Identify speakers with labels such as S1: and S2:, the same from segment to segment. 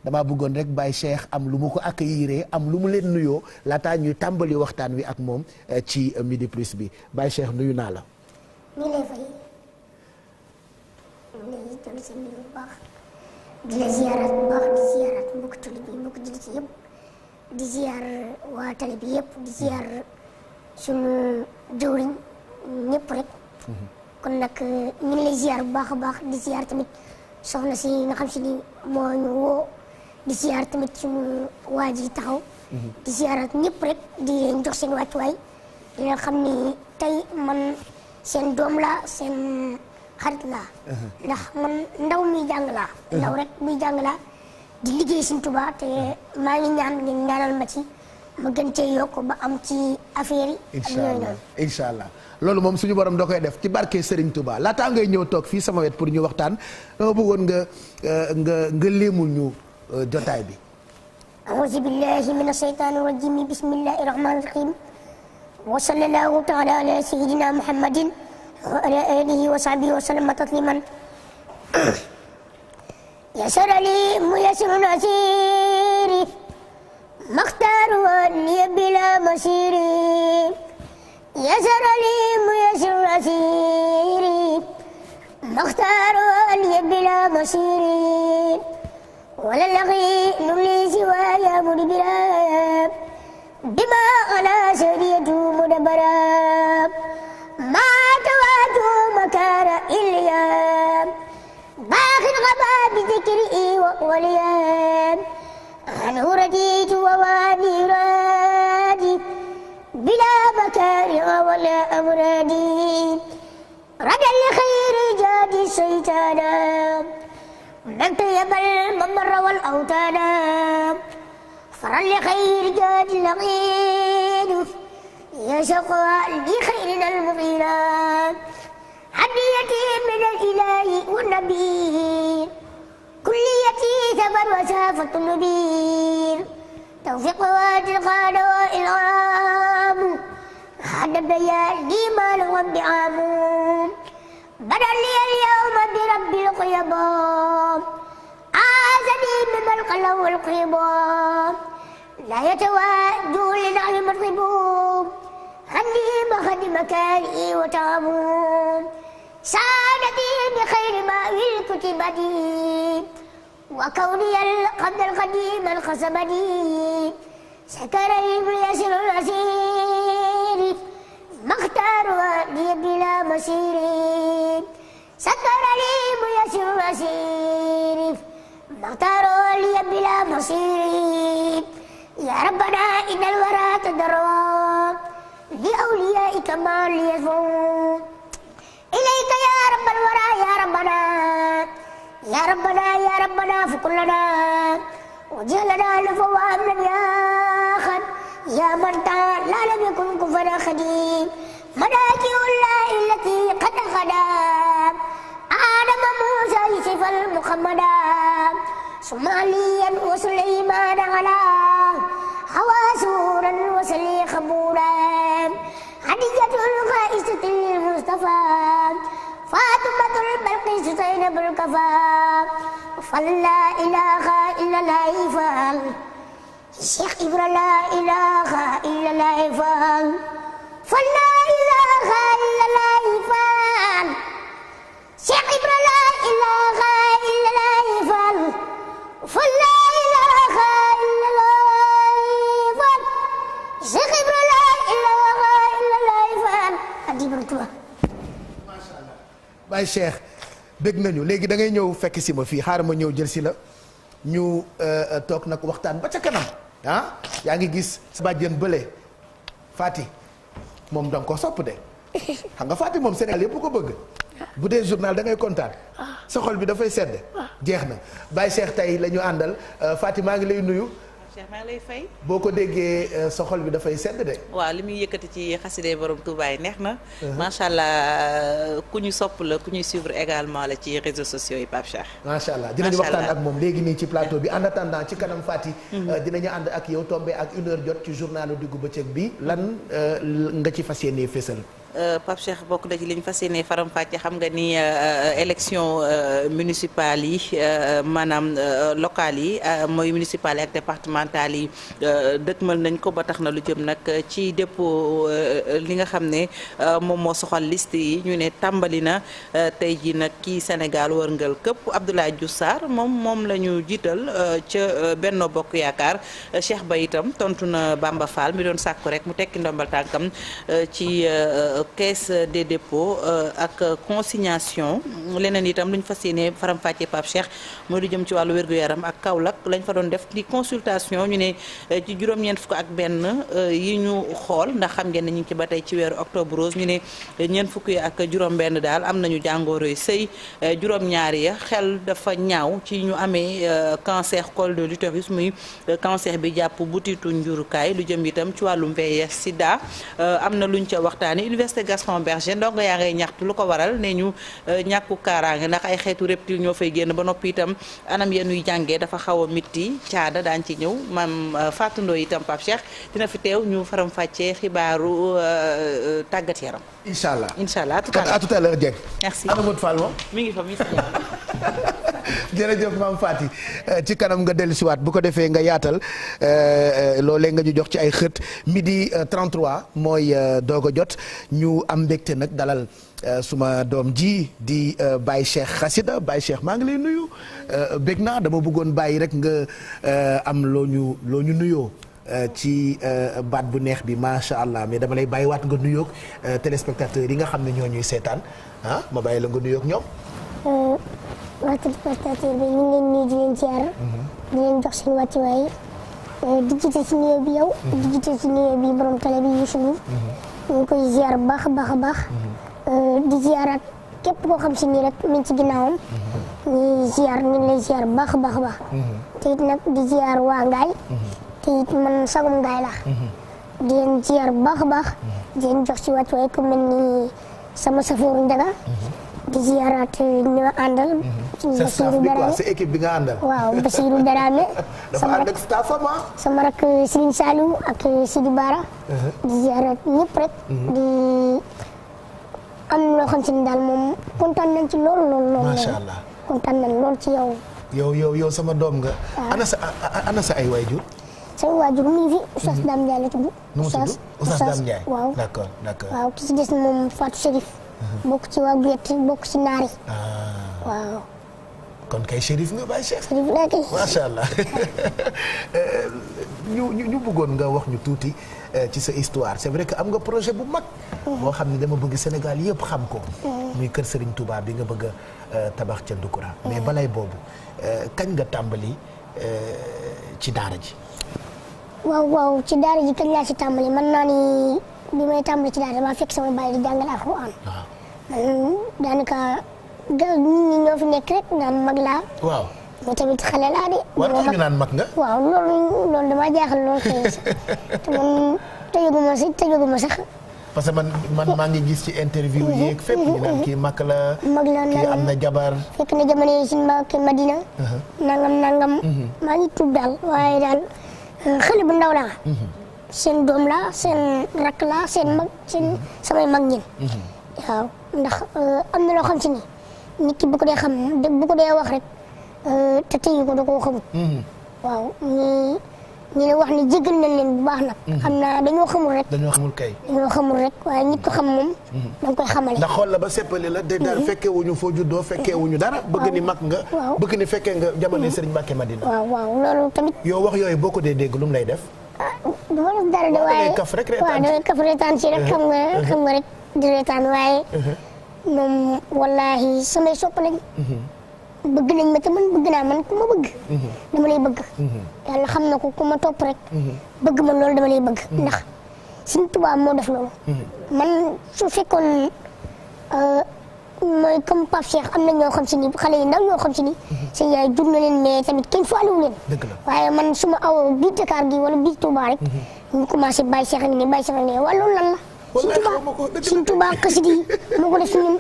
S1: damaa bëggoon rek Baye Cheikh am lu mu ko accueillir am lu mu leen nuyoo laataa ñuy tàmbali waxtaan wi ak moom ci Midi Plus bi Baye Cheikh nuyu naa la.
S2: ñu lay fay ñu lay jël seen nuyu bu baax di la ziyaaraat bu baax di ziyaaraat mbokk jullit bi mbokk jullit yëpp di ziyaar waa télé bi yëpp di ziyaar suñu jëwriñ ñëpp rek. kon nag ñu ngi lay ziyaar bu baax a baax di ziyaar tamit soxna si nga xam si ni moo ñu woo di ziyaar tamit suñu waa ji taxaw. di ziyaaraat ñëpp rek di leen jox seen wàccuwaay di leen xam ni tey man seen doom laa seen xarit laa. ndax man ndaw muy jàng laa. ndaw rek muy jàng laa di liggéey Sëriñ Tuubaa te maa ngi ñaan ngeen ñaanal ma ci ma gën cee yokk ba am ci affaire yi.
S1: incha allah incha allah loolu moom suñu borom da koy def ci barke Serigne Touba laataa ngay ñëw toog fii sama wet pour ñu waxtaan dama bëggoon nga léemul ñu jotaay bi.
S2: auzu billahi mina shaytaani rajim bismillahi rahmaani rahim wa sallallahu taala ala sayyidina muhammadin wa ala alihi wa sahbihi wa sallama tasliman yasara li muyassirun asiri maxtaaru li bila masiri يسر لي ميسر أسيري مختار لي بلا مصيري ولا لغي لي سواي مدبرا بما أنا سريت مدبرا ما توات مكار إليا باخر غبا بذكري ووليا عنه رديت وواني رادي بلا مكارم ولا أمرادي رجا لخير جاد الشيطانا من طيب الممر والأوتانا فرا لخير جاد الأغيد يا شقوى لخيرنا المغيرات هديتي من الإله والنبي كليتي ثمر وسافة النبيل توفيق واتقان وإلغام هذا البيان لي مال وانبعام بدا لي اليوم برب القيام عازني مما القلب والقيام لا يتواجه لنعم الربوب هني مخد مكاني وتعموم سعادتي بخير ما الكتبتي وكوني القبض القديم الخصبني سكر يسر الأسير مختار لي بلا مسير سكر لي يسر الأسير مختار لي بلا مسير يا ربنا إن الورى تضروا لأوليائك ما ليزفوا إليك يا رب الورى يا ربنا يا ربنا يا ربنا فكلنا وجعلنا لفوام يا خد يا من لا لم يكن كفنا خديم مداكي الله التي قد خدام آدم موسى يوسف المحمدا ثم عليا وسليمان على حواسورا وسلي خبورا خديجة الغائسة المصطفى فاطمة البلقيس زينب الكفا فلا إله إلا الله يفعل الشيخ إبراهيم لا إله إلا الله يفعل فلا إله إلا الله يفعل الشيخ إبراهيم لا إله إلا الله يفعل فلا إله إلا الله يفعل الشيخ إبراهيم لا إله إلا الله يفعل أدي برتوه
S1: Baye Cheikh bëgg nañu léegi da ngay ñëw fekk si ma fii xaaral ma ñëw jël si la ñu toog nag waxtaan ba ca kanam ah yaa ngi gis sa bàjjen bële Fati moom da nga ko sopp de xam nga Fati moom Sénégal yëpp ko bëgg bu dee journal da ngay kontaan sa xol bi dafay sedd jeex na Baye Cheikh tey la ñu àndal Fati maa ngi lay nuyu
S3: Cheikh maa ngi lay fay.
S1: boo ko déggee sa xol bi dafay sedd de.
S3: waaw li muy yëkkati ci xaside borom Touba yi neex na. macha allah ku ñu sopp la ku ñuy suivre également la ci réseaux sociaux yi Pape Cheikh.
S1: macha allah dinañu waxtaan ak moom léegi nii ci plateau bi en attendant ci kanam Fati. dinañu ànd ak yow tombé ak 1h jot ci journalu diggu bëccëg bi lan nga ci fas yéenee fésal.
S3: Pape Cheikh bokk na ci li ñu fas yéene faram-fàcce xam nga ni élection municipale yi maanaam locales yi mooy municipales yi ak départementales yi dëkkmal nañ ko ba tax na lu jëm nag ci dépôt li nga xam ne moom moo soxal liste yi ñu ne tàmbali na tey ji nag kii Sénégal wërngal këpp Abdoulaye Diouf Sarr moom la ñu jiital ca Benno Bokk Yaakaar Cheikh Ba itam tontu na Bamba Fall mi doon sàkku rek mu tekki ndombal tànkam ci caisse des dépôts ak consignation leneen itam lu ñu fas yéene faram-fàccee Pape Cheikh mooy lu jëm ci wàllu wér-gu-yaram ak Kaolack lañ fa doon def di consultation ñu ne ci juróom-ñeent fukk ak benn yi ñu xool ndax xam ngeen ne ñu ngi ci ba tey ci weeru octobre rose ñu ne ñeent fukk yi ak juróom-benn daal am nañu jàngoro yu sëy juróom-ñaari ya xel dafa ñaaw ci ñu amee cancer col de l'utérus muy cancer bi jàpp butitu njurukaay lu jëm itam ci wàllum VIH sida am na luñ ca waxtaane Université Gaston Berger ndongo yaa ngay ñaxtu lu ko waral ne ñu ñàkku kaaraange ndax ay xeetu reptile ñoo fay génn ba noppi itam anam yenuy jàngee dafa xaw a mitti caada daan ci ñëw maam Fatou Ndoye itam Pape Cheikh dina fi teew ñu faram-fàccee xibaaru tàggat yaram.
S1: incha allah
S3: incha allah
S1: à tout à l'heure Dieng.
S3: merci
S1: Ana Modou Fall moom.
S3: mi ngi fa mi ngi
S1: jërëjëf maam Fati ci kanam nga dellusiwaat bu ko defee nga yaatal loolee nga ñu jox ci ay xët midi 33 mooy doog a jot ñu am mbégte nag dalal suma doom ji di Baye Cheikh Xasida Baye Cheikh maa ngi lay nuyu bég naa dama bëggoon bàyyi rek nga am loo ñu nuyoo ci baat bu neex bi macha allah mais dama lay bàyyiwaat nga nuyoog téléspectateurs yi nga xam ne ñoo ñuy seetaan ah ma bàyyi la nga nuyoog ñoom.
S2: waa téléspectateur bi ñu ngi leen nuyu di leen ziar. di leen jox seen wàccuwaay di jiite si nuyoo bi yow. di jiite si nuyoo bi borom télé bi Youssou Ndour. ñu ngi koy ziar bu baax a baax a baax. di ziaraat képp koo xam si nii rek mi ngi ci ginnaawam. ñu ziar ñu ngi lay ziar bu baax a baax a baax. te it nag di ziar waa Ngaye. te it man sagum Ngaye la. di leen ziar bu baax a baax. di leen jox si wàccuwaay ku mel ni sama safooru Njaga. di ziaraat ñu àndal.
S1: sa staff bi quoi sa équipe bi nga àndal.
S2: waaw Bassirou Darame.
S1: dafa ànd ak staffam ah.
S2: sama rak Serigne Saliou ak Sidi Bara. di ziaraat ñëpp rek. di am loo xam si ne daal moom kontaan nañ ci lool.
S1: macha allah
S2: kontaan nañ lool ci yow.
S1: yow sama doom nga. ana sa ay waajur.
S2: sama waajur mi ngi fi Oustaz Dame Ndiaye la tudd.
S1: nu mu tudd Oustaz Dame Ndiaye.
S2: waaw
S1: d'accord.
S2: waaw ki ci des moom Fatou Chérif. bokk ci waa Guyette bokk ci Naari. waaw.
S1: kon kay Chérif nga Baye Cheikh.
S2: Chérif laa kay.
S1: macha allah ñu bëggoon nga wax ñu tuuti ci sa histoire c'est vrai que am nga projet bu mag. boo xam ne dama bëgg Sénégal yëpp xam ko. muy kër Serigne Touba bi nga bëgg a tabax ca Ndoukoura. mais balay boobu kañ nga tàmbali ci daara ji.
S2: waaw ci daara ji kañ laa ci tàmbali mën naa ni bi may tàmbali ci daara damaa fekk sama baay di jàngal Alxuraan. daanaka nit ñi ñoo fi nekk rek naan mag laa.
S1: waaw
S2: mais tamit xale laa de.
S1: war nga ñu naan mag nga.
S2: waaw loolu damaa jaaxal lool kay te man tëjaguma sax.
S1: parce que man maa ngi gis ci interview yeeg fépp ñu naan kii mag la. kii am na jabar.
S2: fekk na jamono yi si Mbàkke Madina. nangam. maa ngi tuub daal waaye daal xale bu ndaw laa. seen doom la seen rakk la seen mag seen samay mag ñin. waaw ndax am na loo xam si ni nit ki bu ko dee xam bu ko dee wax rek te téye ko da koo xamul. waaw ñu ne wax ni jégal nañ leen bu baax nag. xam naa dañoo xamul rek. dañoo xamul rek waaye nit ko xam moom. da nga koy xamale.
S1: ndax xool la ba seppali la de daal fekkee wuñu foo juddoo fekkee wuñu dara. bëgg ni mag nga.
S2: waaw
S1: bëgg ni fekkee nga jamono Serigne Mbacké Madina.
S2: waaw loolu tamit.
S1: yow wax yooyu boo ko dee dégg lu mu lay def.
S2: du ma def dara de waaye
S1: kaf rek reetaan
S2: waaw damay kaf reetaan si rek xam nga rek di reetaan waaye. moom wallaahi samay sopp lañ. bëgg nañ ma te man bëgg naa man ku ma bëgg. dama lay bëgg. yàlla xam na ko ku ma topp rek. bëgg man loolu dama lay bëgg. ndax Sëriñ Tuubaa moo def loolu. man su fekkoon mooy comme Pape Cheikh am na ñoo xam si ni xale yi ndaw ñoo xam si ni. seen yaay jur na leen mais tamit kenn faalewu leen. waaye man su ma awoo biir Dakar gi wala biir Touba rek. ñu commencé Baye Cheikh ak nii Baye Cheikh ak nii waaye loolu lan la. Sëriñ Tuubaa xasida yi moo ko def si ñun.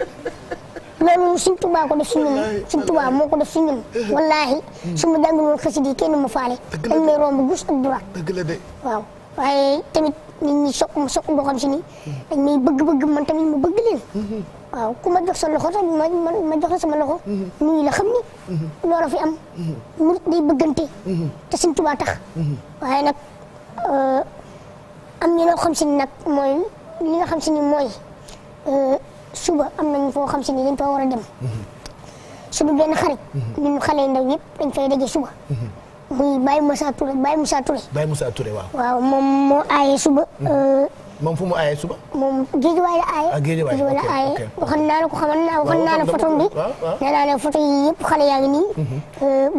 S2: loolu Sëriñ Tuubaa ko def si ñun Sëriñ Tuubaa moo ko def si ñun. wallaahi su ma jàngul woon xasida yi kenn mu faale. dañ may romb gauche ak droite.
S1: dëgg la de.
S2: waaw waaye tamit nit ñi sopp boo xam si ni dañ may bëgg-bëgg man tamit mu bëgg leen. waaw ku ma jox sa loxo sax ma jox la sama loxo. nuyu la xam ni. loolu fi am. murit day bëggante. te Sëñ Tuubaa tax. waaye nag am na loo xam si ni nag mooy li nga xam si ni mooy suba am nañ foo xam si ni dañ fa war a dem. suba benn xarit. ñun xale yu ndaw yëpp dañ fay daje suba. muy Baye Moussa Touré Baye Moussa Touré.
S1: Baye Moussa Touré waaw.
S2: waaw moom moo aaye suba.
S1: moom fu mu aaye suba.
S2: moom géejewaay la aaye.
S1: géejewaay
S2: la aaye waxoon naa la ko xamal naa waxoon naa la photo bi. nee naa ne photo yi yëpp xale yaa ngi nii.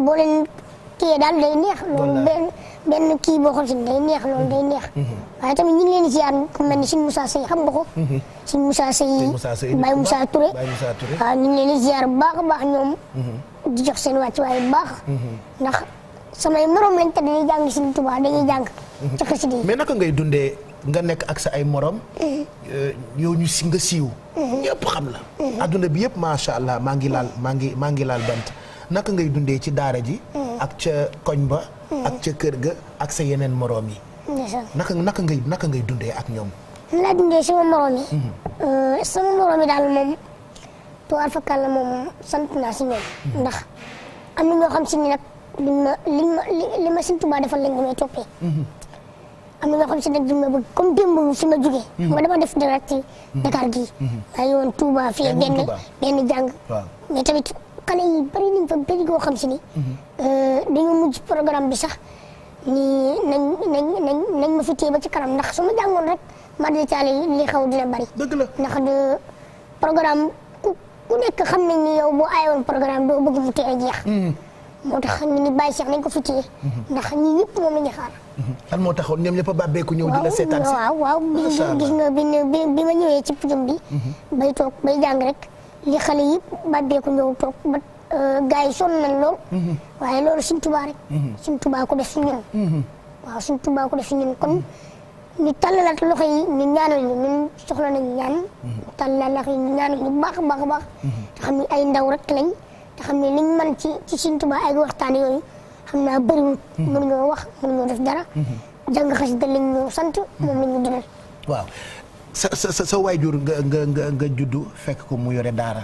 S2: boo leen kii daal day neex. loolu benn kii boo xam si day neex loolu day neex. waaye tamit ñu ngi leen di ziar ku mel ni Sëñ Moussa Seye xam nga ko. Sëñ Moussa Seye Baye Moussa Touré. waaw ñu ngi leen di ziar bu baax a baax ñoom. di jox seen wàccuwaay bu baax. ndax samay morom lañ te dañuy jàng Sëñ Tuubaa dañuy jàng. ci xasida yi
S1: mais naka ngay dundee nga nekk ak sa ay morom. yow ñu si nga siiw. ñëpp xam la. adduna bi yëpp macha allah maa ngi laal bant naka ngay dundee ci daara ji. ak ca koñ ba. ak ca kër ga ak sa yeneen morom yi. naka ngay dundee ak ñoom.
S2: laa dundee sama morom yi. sama morom yi daal moom tuwaar fakal la moom sant naa si ñoom. ndax am na ñoo xam si ni nag li ma Sëñ Tuubaa defal lañ may toppee. am na ñoo xam si nag duñ ma bëgg comme démb fi ma jógee. nga dama def direct ci Dakar gii. maa ngi woon Touba fii benn jàng. mais tamit xale yi bari nañ fa bëri goo xam si ni. dañoo mujj programme bi sax ni nañ ma fi téye ba ci kanam ndax su ma jàngoon rek ma di caale li xaw dina bari.
S1: dëgg la
S2: ndax de programme ku nekk xam nañ ni yow boo aayoon programme doo bëgg mu teel a jeex. moo tax ñu ni Baye Cheikh nañ ko fi téye ndax ñi ñëpp moom la ñu xaar.
S1: lan moo taxoon ñoom ñëpp a bàbbeeku ñëw di la seetaan si.
S2: waaw gis nga bi ma ñëwee ci pujum bi. bay toog bay jàng rek li xale yëpp bàbbeeku ñëw toog ba gars yi sonn nañ lool. waaye loolu Sëñ Tuubaa rek. Sëñ Tuubaa ko def si ñun. waaw Sëñ Tuubaa ko def si ñun kon ñu tàllalaat loxo yi ñu ñaanal ñu ñun soxla nañu ñaan. tàllalaat loxo yi ñu ñaanal ñu baax a baax a baax. te xam ne ay ndaw rek lañ. te xam ne liñ mën ci Sëñ Tuubaa ay waxtaan yooyu xam naa bëriwul. mënuñoo wax mënuñoo def dara. jàng xasida lañ ñu sant moom la ñu dundal.
S1: waaw sa waajur nga juddu fekk ko mu yore daara.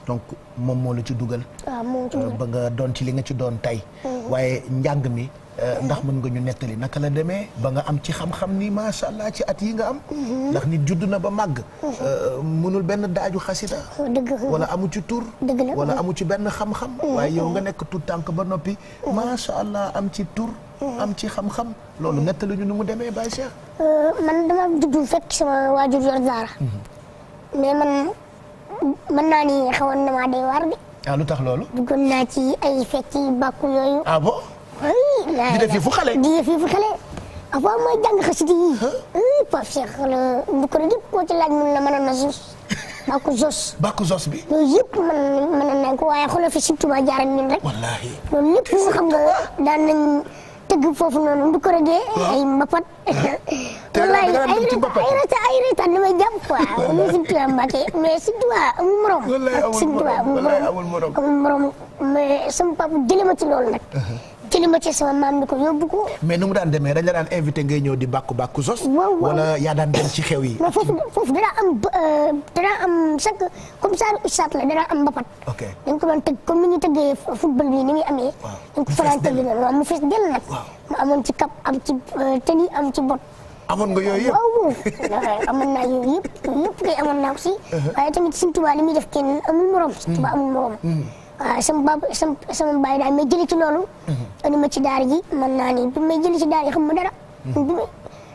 S1: donc moom moo la ci dugal.
S2: waaw moo ci dugal
S1: ba nga doon ci li nga ci doon tey. waaye njàng mi. ndax mën nga ñu nettali naka la demee ba nga am ci xam-xam ni macha allah ci at yi nga am. ndax nit judd na ba màgg. mënul benn daaju xasida. wala amu ci tur. wala amu ci benn xam-xam. waaye yow nga nekk tout tànk ba noppi. macha allah am ci tur. am ci xam-xam. loolu nettali ñu nu mu demee Baye Cheikh.
S2: man dama juddu fekk sama waajur yor daara. mais man mën naa ni xawoon na maa day waar bi.
S1: ah lu tax loolu.
S2: duggoon naa ci ay fecc bàkku yooyu.
S1: ah bon. di def fu xale.
S2: di def fu xale. avant mooy jàng xasida yi. Pape Cheikh la ko yëpp koo ci laaj mun la mënoon na sos. bàkku sos bi. yooyu yëpp mën nañ ko waaye xoolal fi Sëñ Tuubaa jaaral ñun rek.
S1: wallaahi.
S2: loolu lépp nga xam nga daan nañ tëgg foofu noonu du ko rëggee ay mbapat.
S1: ay
S2: reetaan li may jàpp quoi. muy Sëñ Tuubaa Mbàkke mais Sëñ Tuubaa amul morom. Sëñ Tuubaa amul morom mais sama papa jëlee ma ci loolu nag. jëlee ma ci sama maam ni ko yóbbu ko.
S1: mais nu mu daan demee dañ la daan invité ngay ñëw di bàkku sos. wala yaa daan dem ci xew yi.
S2: non foofu danaa am chaque comme ça ustaat la danaa am mbapat.
S1: ok
S2: dañ ko doon tëgg comme ni ñu tëggee football bi ni muy amee. dañ ko fanaan tëgg noonu waaw mu fees dell nag. mu amoon ci cap am ci tenue am ci bot.
S1: amoon nga yooyu yëpp
S2: waaw amoon naa yooyu yëpp kay amoon naa ko si. waaye tamit Sëñ Tuubaa li muy def kenn amul morom. Sëñ Tuubaa amul morom. waaw sama baay daal may jëlee ci loolu. andi ma ci daara ji mën naa ni bi may jëlee ci daara ji xam ma dara.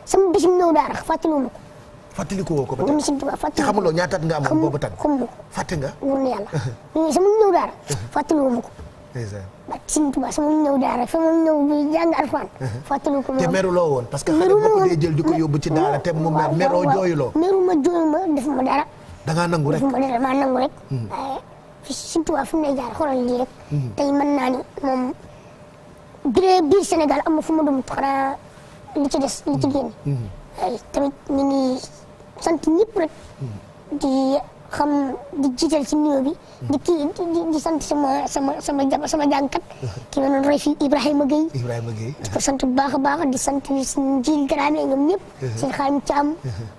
S2: sama bisim ñëw daara fàttaliwuma ko.
S1: fàttaliku woo ko ba
S2: tey Sëñ Tuubaa fàttali.
S1: te xamuloo ñaataat nga amoon boobu tànn.
S2: xam nga
S1: fàtte nga.
S2: wóor na yàlla. sama ñëw daara fàttaliwuma ko. ba Sëñ Tuubaa sama ñëw daara fa ma ñëw bi jàng alxuraan. fàttaliwu ko
S1: te meruloo woon parce que xale boo dee jël di ko yóbbu ci daara te mu meroo jooyuloo.
S2: meruma jooyuma defuma dara.
S1: da ngaa nangu rek
S2: defuma dara maa nangu rek. Sëñ Tuubaa fi mu lay jaar xoolal lii rek. tey mën naa ni moom biir Sénégal am na fu ma dum xanaa li ci des li ci génn. tamit ñu ngi sant ñëpp rek. di xam di jiital ci nuyoo bi di sant sama jàngkat ki ma doon roy fii Ibrahima Gueye di ko sant bu baax a baax di sant suñu jiil Dramé ñoom ñëpp seen Xaadim Caam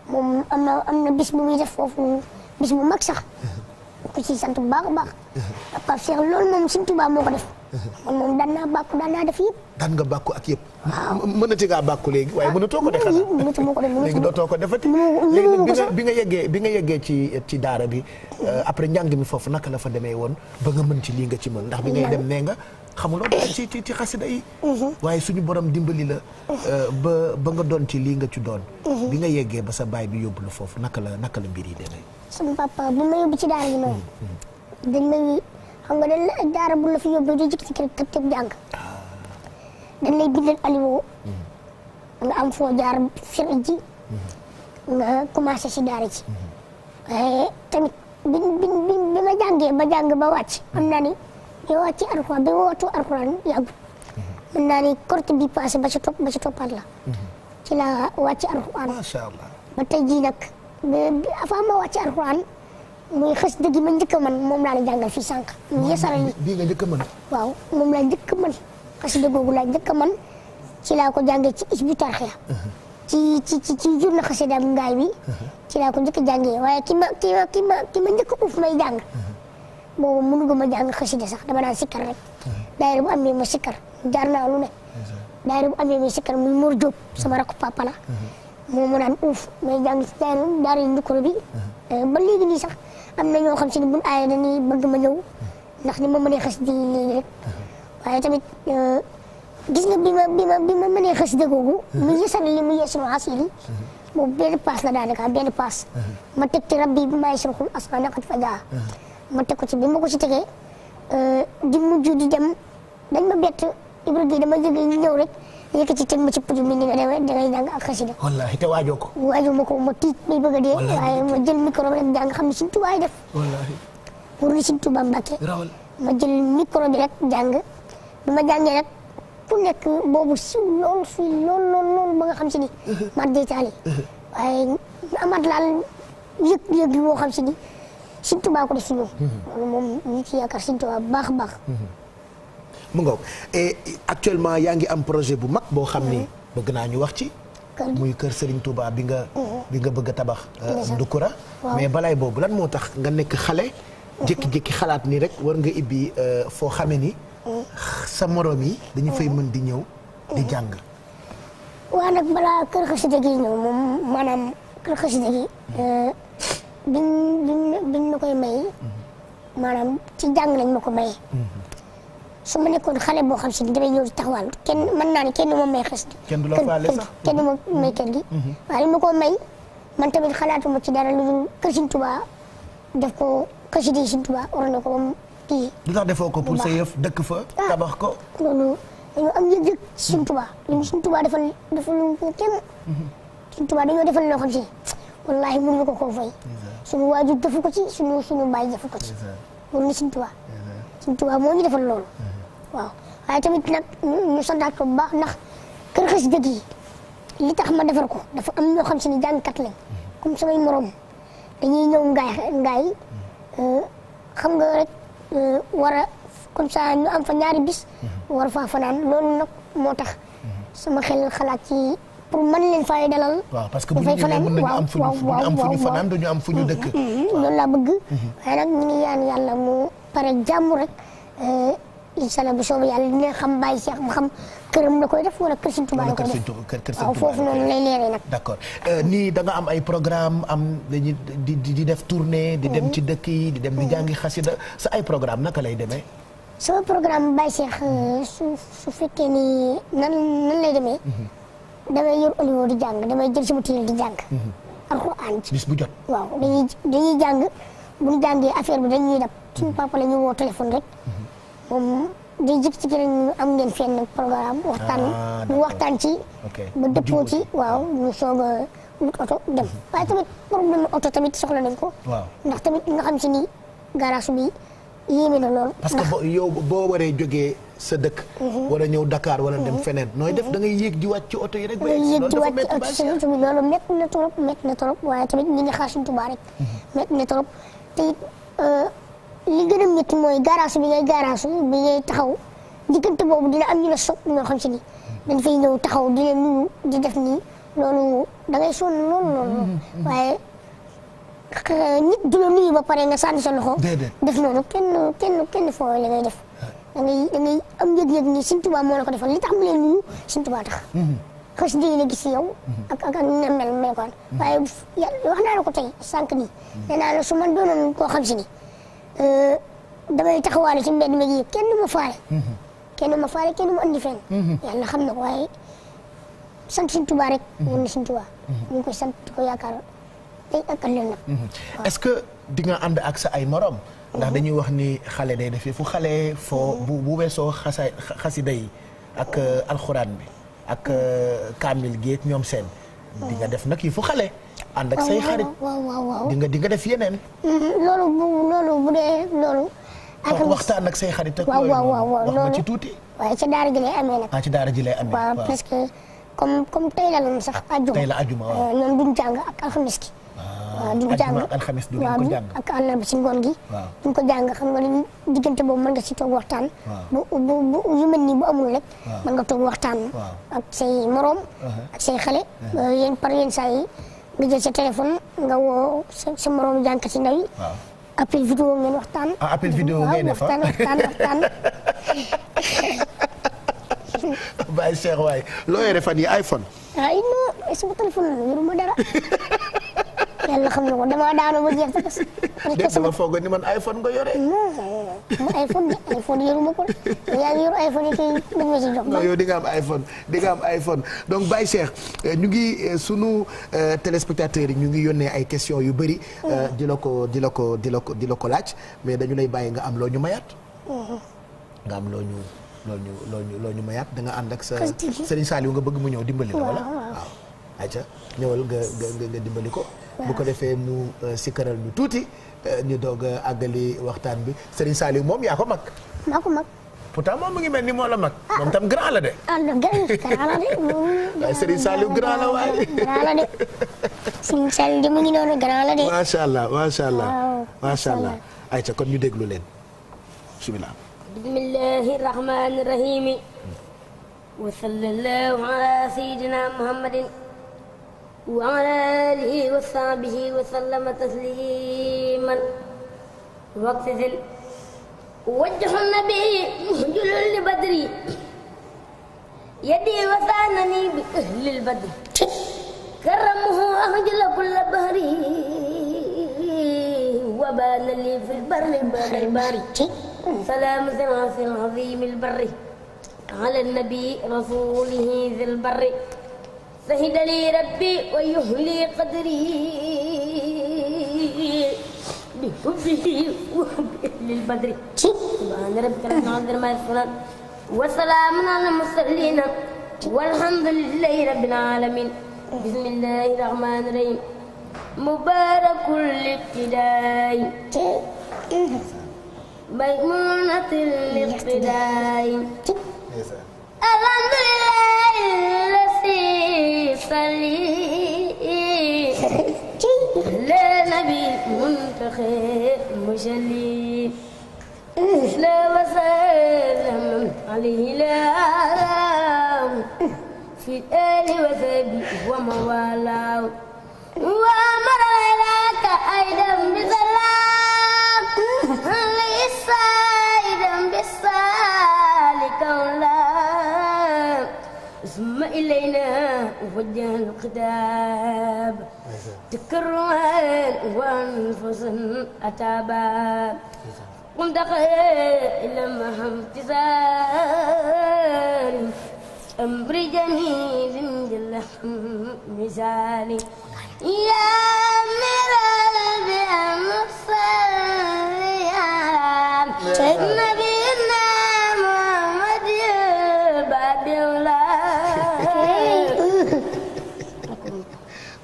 S2: moom am na bis bu muy def foofu bis bu mag sax ku ci sant bu baax a baax Pape Cheikh loolu moom Sëñ Tuubaa moo ko def man moom daan naa def yëpp
S1: daan nga bàkku ak yëpp mënati ngaa bàkku léegi waaye mënatoo ko defati léegi dootoo ko defati léegi bi nga yeggee ci daara bi après njàng mi foofu naka la fa demee woon ba nga mën ci lii nga ci mën ndax bi ngay dem nee nga xamuloo dara ci xasida yi waaye suñu borom dimbali la ba nga doon ci lii nga ci doon bi nga yeggee ba sa baay bi yóbbu la foofu naka la mbir yi demee
S2: sama papa bi ma yóbbu ci daara yi noonu dañ may xam nga dañ la daara bu la fi yóbbu di jik ci kër tëb jàng dañ lay bindal aliwoo nga am foo jaar firi ji nga commencé si daara ji waaye tamit bi ma jàngee ba jàng ba wàcc xam naa ni bi wàcc alxuraan bi wootu alxuraan yàggut mën naa ni korte bi passé ba ci toppaat la ci la wàcc alxuraan
S1: macha allah
S2: ba tey jii nag avant ma wàcc alxuraan muy xës dëgg ma njëkk a mën moom laa la jàngal fii sànq. mu yesaral ni
S1: bii nga njëkk a mën.
S2: waaw moom laa njëkk a mën xasida googu laa njëkk a mën ci laa ko jàngee ci Hizbut Tarqiyyah ci journée xasida ngaay bi ci laa ko njëkk a jàngee waaye ki ma njëkk a uuf may jàng boobu mënu ma jàng xasida sax dama daan sikkar rek daayira bu amee ma sikkar jaar naa lu ne daayira bu amee ma sikkar muy Mor Diop sama rakku papa la moom mu daan uuf may jàng ci daara Ndukuru bi ba léegi nii sax am na ñoo xam si ne buñ aaye dañuy bëgg ma ñëw ndax ni ma mënee xas di léegi rek waaye tamit gis nga bi ma mënee xas de googu mu yësal li mu yeesul asili boobu benn paas la daanaka benn paas ma teg ci rabbi bi maay surxul asma naqat fa jaa ma teg ko ci bi ma ko ci tegee di mujj di dem dañ ma bett Ibrahima dama jóge ñëw rek yëkkati teg ma ci puju mi ni nga demee dangay jàng ak xasida
S1: wallaahi te waajoo ko
S2: ma ko ma tiit may bëgg a dee waaye ma jël micro bi rek jàng xam ne Sëñ Tuubaa def
S1: wallaahi
S2: pour ni Sëñ Tuubaa Mbàkke
S1: rawal
S2: ma jël micro bi rek jàng bi ma jàngee rek ku nekk boobu siw lool fii lool ba nga xam si ni mar détaillé waaye ñu amaat laal yëg boo xam si ni Sëñ Tuubaa ko def si ñoom loolu moom ñu ci yaakaar Sëñ Tuubaa baax a baax
S1: mu ngoog et actuellement yaa ngi am projet bu mag boo xam ni bëgg naa ñu wax ci muy kër Serigne Touba bi nga bëgg a tabax Ndukura mais balaay boobu lan moo tax nga nekk xale jékki-jékki xalaat ni rek war nga ibbi foo xame ni sa morom yi dañu fay mën di ñëw di jàng
S2: waaw nag balaa kër xasida gi ñëw moom maanaam kër xasida gi biñ ma koy may maanaam ci jàng lañ ma ko maye su ma nekkoon xale boo xam si ni damay ñëw di taxawal kenn mën naa ne kenn moom may xas
S1: kenn du la faale sax
S2: kenn moom may kër gi waaye li ma ko may man tamit xalaatuma ci dara lu dul kër Sëñ Tuubaa def ko xasida Sëñ Tuubaa war na ko ba mu kii
S1: lu tax defoo ko pour sa yëf dëkk fa tabax ko
S2: loolu dañoo am yëg-yëg ci Sëñ Tuubaa li ñu Sëñ Tuubaa defal ko kenn Sëñ Tuubaa dañoo defal loo xam si wallaahi mënuñu ko koo fay suñu waajur defu ko ci suñu baay defu ko ci loolu ni Sëñ Tuubaa Sëñ Tuubaa moo ñu defal loolu waaw waaye tamit nag ñu santaat ko bu baax ndax kër xasida gi li tax ma defar ko dafa am ñoo xam si ni jàngkat lañ comme samay morom dañuy ñëw ngaay xam nga rek war a comme ça ñu am fa ñaari bis war faa fanaan loolu nag moo tax sama xel xalaat ci pour mën leen fay dalal.
S1: waaw parce que bu ñu ñëwee mën nañu am fu ñu fanaan duñu am fu ñu dëkk.
S2: loolu laa bëgg. waaye nag ñu ngi ñaan yàlla mu pare jàmm rek incha allah bu soobee yàlla dina xam Baye Cheikh mu xam këram la koy def wala kër Sëñ Tuubaa la koy def waaw foofu noonu lay leeree nag.
S1: d'accord nii da nga am ay programme am dañuy di def tournée. di dem ci dëkk yi di dem di jàngi xasida sa ay programme naka lay demee.
S2: sama programme Baye Cheikh su fekkee ni nan lay demee. damay yor oliwo di jàng damay jël sama téere di jàng. alxuraan ci
S1: bis bu jot.
S2: waaw dañuy jàng bu ñu jàngee affaire bi dañuy dab suñu papa la ñu woo téléphone rek moom day jik ci keneen am ngeen fenn programme waxtaan ci. ba dëppoo ci waaw ñu soog a wut oto dem waaye tamit problème oto tamit soxla nañ ko.
S1: waaw
S2: ndax tamit nga xam si ni garage bi yéeme na lool.
S1: parce que yow boo waree jógee sa dëkk. war a ñëw Dakar wala dem feneen. nooy def da ngay yéeg di wàcc ci oto yi rek.
S2: yéeg di wàcc ci oto yi loolu métti na trop waaye tamit ñi ngi xaar Sëñ Tuubaa rek. métti na trop te it li gën a métti mooy garage bi ngay taxaw diggante boobu dina am ñu la sopp ñoo xam si ni dañ fay ñëw taxaw di leen nuyu di def nii loolu da ngay sonn loolu waaye nit du la nuyu ba pare nga sànni sa loxo. def noonu kenn foo li ngay def. da ngay am yëg-yëg ni Sëñ Tuubaa moo la ko defal li tax mu leen nuyu Sëñ Tuubaa tax. xës dégg la gis yow. ak na mel ko waaye wax naa la ko tey sànq nii. nee naa la su ma doonoon koo xam si ni damay taxawaale ci mbedd mi gi kenn du ma faale. kenn du ma andi fenn. yàlla xam na ko waaye sant Sëñ Tuubaa rek. mën na Sëñ Tuubaa. ñu ngi koy sant di ko yaakaar tey ak ëllëg nag.
S1: est-ce que di nga ànd ak sa ay morom. ndax dañuy wax ni xale day def fu xale foo bu weesoo xasida yi ak alxuraan bi ak kaamil géej ñoom seen. di nga def nag yi fu xale. ànd ak say xarit
S2: waaw
S1: di nga def yeneen.
S2: loolu bu dee loolu.
S1: ak waxtaan ak say xarit ak
S2: waaw
S1: wax ma ci tuuti.
S2: waaye ca daara ji lay amee nag.
S1: ci daara ji lay amee.
S2: waaw parce que comme tey la loon sax ajjuma.
S1: tey la ajjuma waaw
S2: ñoom duñ jàng ak alxamis gi. waaw duñ jàng
S1: alxamis du ko jàng
S2: ak àllarba si ngoon gi. duñ ko jàng xam nga ni diggante boobu mën nga si toog waxtaan. bu yu mel nii bu amul rek. mën nga toog waxtaan. ak say morom. ak say xale. yenn saa yi nga jël sa téléphone nga woo sa morom jànkat si ndaw yi. appel vidéo ngeen waxtaan.
S1: appel vidéo ngeen def
S2: waxtaan.
S1: Baye Cheikh waay loo yore fan yi iPhone.
S2: non sama téléphone la yoruma dara. yàlla xam na ko damaa daanu ba jeex sax.
S1: dégg nga foog ni man iPhone nga yore.
S2: non iPhone yoruma ko de yaa ngi yor iPhone yi kay dañ ma si jox.
S1: non yow di nga am iPhone donc Baye Cheikh ñu ngi sunu téléspectateurs yi ñu ngi yónnee ay questions yu bëri. di la ko laaj mais dañu lay bàyyi nga am loo ñu mayaat. nga am loo ñu mayaat da nga ànd ak sa Serigne Saliou nga bëgg mu ñëw dimbali la wala waaw ayca ñëwal nga dimbali ko bu ko defee mu sikkaral ñu tuuti ñu doog a àggali waxtaan bi Serigne Saliou moom yaa ko mag
S2: maa ko mag
S1: pourtant moom mu ngi mel ni moo la mag moom tam grand la de
S2: grand la de
S1: waaye Serigne Saliou grand la waaye
S2: grand la de Serigne Saliou de mu ngi noonu grand la de
S1: macha allah ayca kon ñu déglu leen bismillah
S4: bismillahi rahmani rahimi wa sallallahu ala sayyidina muhammadin wa ala alihi wa sahbihi wa sallama tasliman waqtisil wajhu nabi muhjulul li badri yadi wa sanani bi ahlil badri karamuhu ahjala kulla bahri wa bana li fil barri سلام في العظيم البر على النبي رسوله ذي البر سهد لي ربي ويهلي قدري بحبه وحبه للبدر سبحان ربك رب العزة عما يصفون وسلام على المرسلين والحمد لله رب العالمين بسم الله الرحمن الرحيم مبارك الابتداء ميمونة الاقتداء الحمد لله الذي صلي على نبي منتخب مشلي لا وسلم عليه لا في الآل وثبي وموالاه وأمر لك أيضا بسلام سائدا بالسالك ولا ثم إلينا وجه القتاب تكرما وأنفسا أتابا قمت إلى امتثال أمر جميل جل مثالي يا مرال بأمصار نبينا محمد باب الله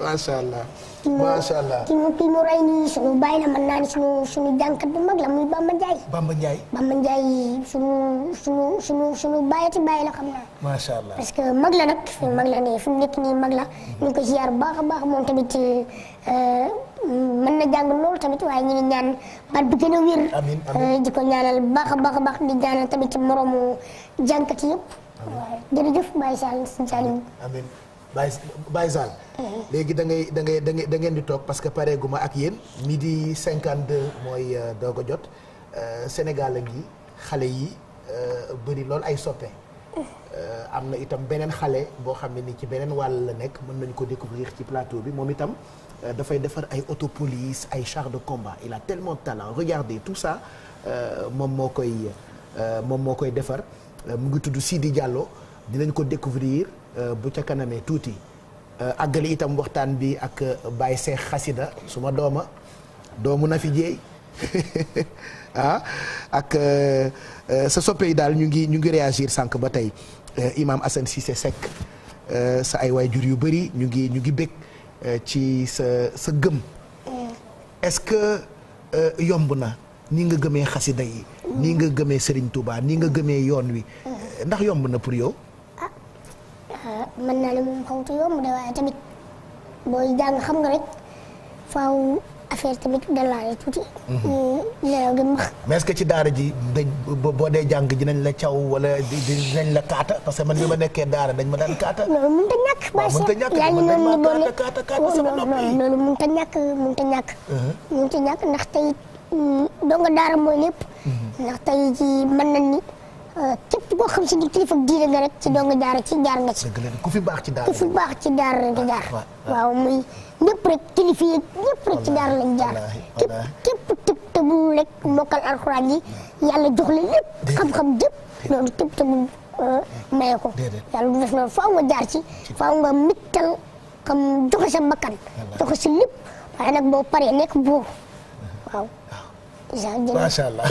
S1: macha allah macha allah.
S2: kii mu rey nii sunu bàyyi la mën naa ni sunu jànkat bu mag la muy Bamba Ndiaye.
S1: Bamba Ndiaye.
S2: Bamba Ndiaye sunu bàyyati bàyyi la xam naa.
S1: macha allah
S2: parce que mag la nag mag la nii fi mu nekk nii mag la ñu ngi ko ziar bu baax a baax moom tamit mën na jàng loolu tamit waaye ñu ngi ñaan baat bi gën a wér.
S1: amiin amiin
S2: di ko ñaanal baax a baax di ñaanal tamit moroomu jànkat yëpp. waaw jërëjëf Baye Sall sëñ Salim.
S1: amiin Baye Sall. léegi da ngeen di toog parce que pareeguma ak yéen. midi 52 mooy doog a jot Sénégal a ngi xale yi bëri lool ay soppe. am na itam beneen xale boo xam ne ni ci beneen wàll la nekk mën nañu ko découvrir ci plateau bi moom itam dafay defar ay auto police ay chars de combat il a tellement de talent regardez tout ça moom moo koy defar mu ngi tudd Sidi Diallo dinañ ko découvrir bu ca kanamee tuuti àggali itam waxtaan bi ak Baye Cheikh Xasida suma doomu na fi jeey ak sa soppe yi daal ñu ngi réagir sànq ba tey Imam Assane Cissé Seck sa ay waajur yu bëri ñu ngi bëgg ci sa gëm est-ce que yomb na ni nga gëmee xasida yi ni nga gëmee Serigne Touba ni nga gëmee yoon wi ndax yomb na pour yow.
S2: mën naa ne moom xawtu yomb de waaye tamit booy jàng xam nga rek faaw affaire tamit dalaale tuuti. nelaw gi max.
S1: mais est-ce que ci daara ji dañ boo dee jàng dinañ la caw wala dinañ la kaata parce que man bi ma nekkee daara dañ ma daan kaata.
S2: loolu mënut a ñàkk.
S1: waaw mënut a ñàkk
S2: yaa ngi noonu ni boo
S1: kaata sama nopp yi
S2: loolu mënut a ñàkk mënut a ñàkk ndax tey donga daara mooy lépp. ndax tey ci mën nañ ni képp koo xam si ni kilifa diine nga rek ci donga daara ci jaar nga ci.
S1: dëgg la ku fi baax ci daara
S2: ku fi baax ci daara nga jaar. waaw muy ñëpp rek kilifa yi ñëpp rek ci daara lañ jaar. képp tëbul rek mokkal alxuraan yi yàlla jox la lépp xam-xam jëpp loolu tëbul maye ko. yàlla du def noonu faaw nga jaar ci faaw nga mittal xam joxe sa bakkan joxe sa lépp waaye nag boo paree nekk buur waaw.
S1: macha allah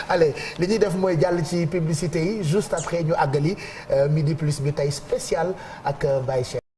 S1: allez li ñuy def mooy jàll ci publicité yi juste après ñu àggali midi plus bi tey spécial ak Baye Cheikh.